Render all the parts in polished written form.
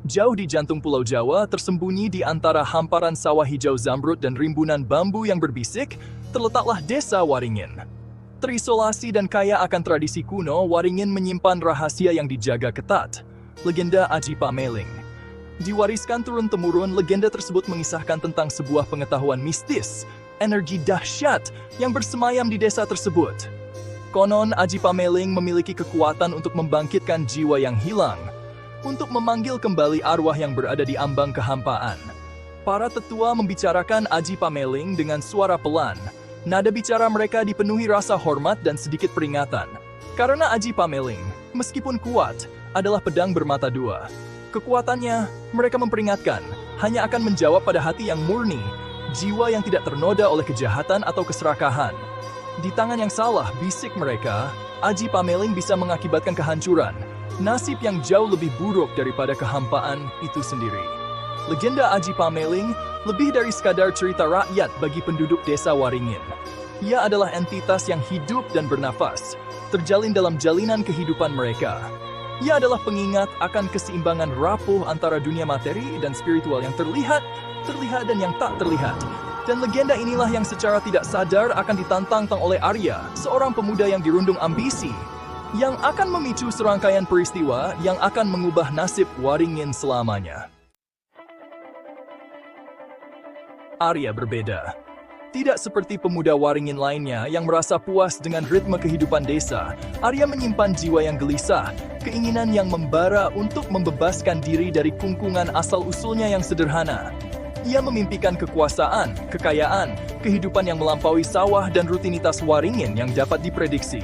Jauh di jantung Pulau Jawa, tersembunyi di antara hamparan sawah hijau zamrud dan rimbunan bambu yang berbisik, terletaklah Desa Waringin. Terisolasi dan kaya akan tradisi kuno, Waringin menyimpan rahasia yang dijaga ketat. Legenda Aji Pameling. Diwariskan turun-temurun, legenda tersebut mengisahkan tentang sebuah pengetahuan mistis, energi dahsyat yang bersemayam di desa tersebut. Konon, Aji Pameling memiliki kekuatan untuk membangkitkan jiwa yang hilang, untuk memanggil kembali arwah yang berada di ambang kehampaan. Para tetua membicarakan Aji Pameling dengan suara pelan. Nada bicara mereka dipenuhi rasa hormat dan sedikit peringatan. Karena Aji Pameling, meskipun kuat, adalah pedang bermata dua. Kekuatannya, mereka memperingatkan, hanya akan menjawab pada hati yang murni, jiwa yang tidak ternoda oleh kejahatan atau keserakahan. Di tangan yang salah, bisik mereka, Aji Pameling bisa mengakibatkan kehancuran, nasib yang jauh lebih buruk daripada kehampaan itu sendiri. Legenda Aji Pameling lebih dari sekadar cerita rakyat bagi penduduk desa Waringin. Ia adalah entitas yang hidup dan bernafas, terjalin dalam jalinan kehidupan mereka. Ia adalah pengingat akan keseimbangan rapuh antara dunia materi dan spiritual yang terlihat dan yang tak terlihat. Dan legenda inilah yang secara tidak sadar akan ditantang oleh Arya, seorang pemuda yang dirundung ambisi, yang akan memicu serangkaian peristiwa yang akan mengubah nasib Waringin selamanya. Arya berbeda. Tidak seperti pemuda Waringin lainnya yang merasa puas dengan ritme kehidupan desa, Arya menyimpan jiwa yang gelisah, keinginan yang membara untuk membebaskan diri dari kungkungan asal-usulnya yang sederhana. Ia memimpikan kekuasaan, kekayaan, kehidupan yang melampaui sawah dan rutinitas Waringin yang dapat diprediksi.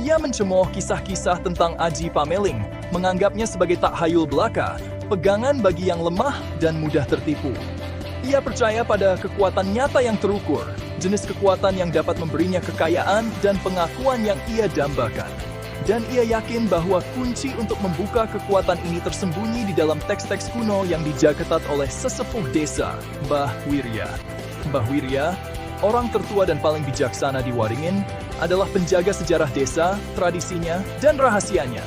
Ia mencemooh kisah-kisah tentang Aji Pameling, menganggapnya sebagai tak hayul belaka, pegangan bagi yang lemah dan mudah tertipu. Ia percaya pada kekuatan nyata yang terukur, jenis kekuatan yang dapat memberinya kekayaan dan pengakuan yang ia dambakan. Dan ia yakin bahwa kunci untuk membuka kekuatan ini tersembunyi di dalam teks-teks kuno yang dijaga ketat oleh sesepuh desa, Mbah Wirya. Mbah Wirya, orang tertua dan paling bijaksana di Waringin, adalah penjaga sejarah desa, tradisinya, dan rahasianya.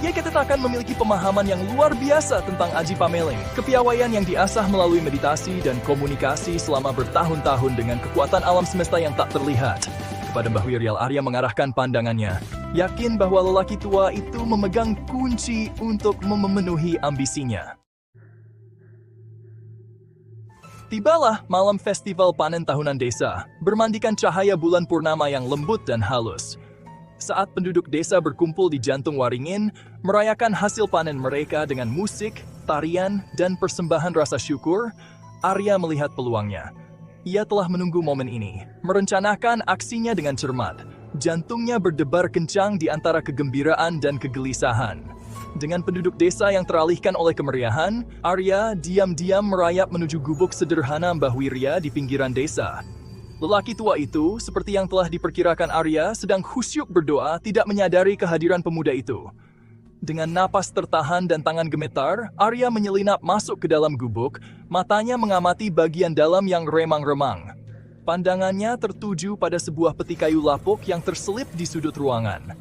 Ia akan memiliki pemahaman yang luar biasa tentang Aji Pameling, kepiawaian yang diasah melalui meditasi dan komunikasi selama bertahun-tahun dengan kekuatan alam semesta yang tak terlihat. Kepada Mbah Wirya, Arya mengarahkan pandangannya, yakin bahwa lelaki tua itu memegang kunci untuk memenuhi ambisinya. Tibalah malam festival panen tahunan desa, bermandikan cahaya bulan purnama yang lembut dan halus. Saat penduduk desa berkumpul di jantung Waringin, merayakan hasil panen mereka dengan musik, tarian, dan persembahan rasa syukur, Arya melihat peluangnya. Ia telah menunggu momen ini, merencanakan aksinya dengan cermat. Jantungnya berdebar kencang di antara kegembiraan dan kegelisahan. Dengan penduduk desa yang teralihkan oleh kemeriahan, Arya diam-diam merayap menuju gubuk sederhana Mbah Wirya di pinggiran desa. Lelaki tua itu, seperti yang telah diperkirakan Arya, sedang khusyuk berdoa, tidak menyadari kehadiran pemuda itu. Dengan napas tertahan dan tangan gemetar, Arya menyelinap masuk ke dalam gubuk, matanya mengamati bagian dalam yang remang-remang. Pandangannya tertuju pada sebuah peti kayu lapuk yang terselip di sudut ruangan.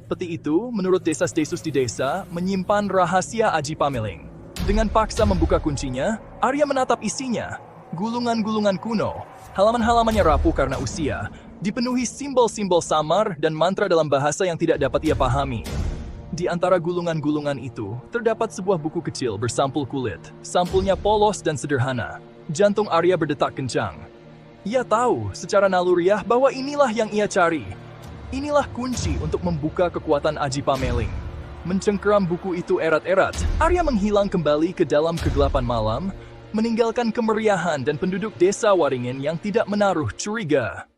Peti itu, menurut desas-desus di desa, menyimpan rahasia Aji Pameling. Dengan paksa membuka kuncinya, Arya menatap isinya. Gulungan-gulungan kuno, halaman-halamannya rapuh karena usia, dipenuhi simbol-simbol samar dan mantra dalam bahasa yang tidak dapat ia pahami. Di antara gulungan-gulungan itu, terdapat sebuah buku kecil bersampul kulit. Sampulnya polos dan sederhana. Jantung Arya berdetak kencang. Ia tahu secara naluriah bahwa inilah yang ia cari. Inilah kunci untuk membuka kekuatan Aji Pameling. Mencengkeram buku itu erat-erat, Arya menghilang kembali ke dalam kegelapan malam, meninggalkan kemeriahan dan penduduk desa Waringin yang tidak menaruh curiga.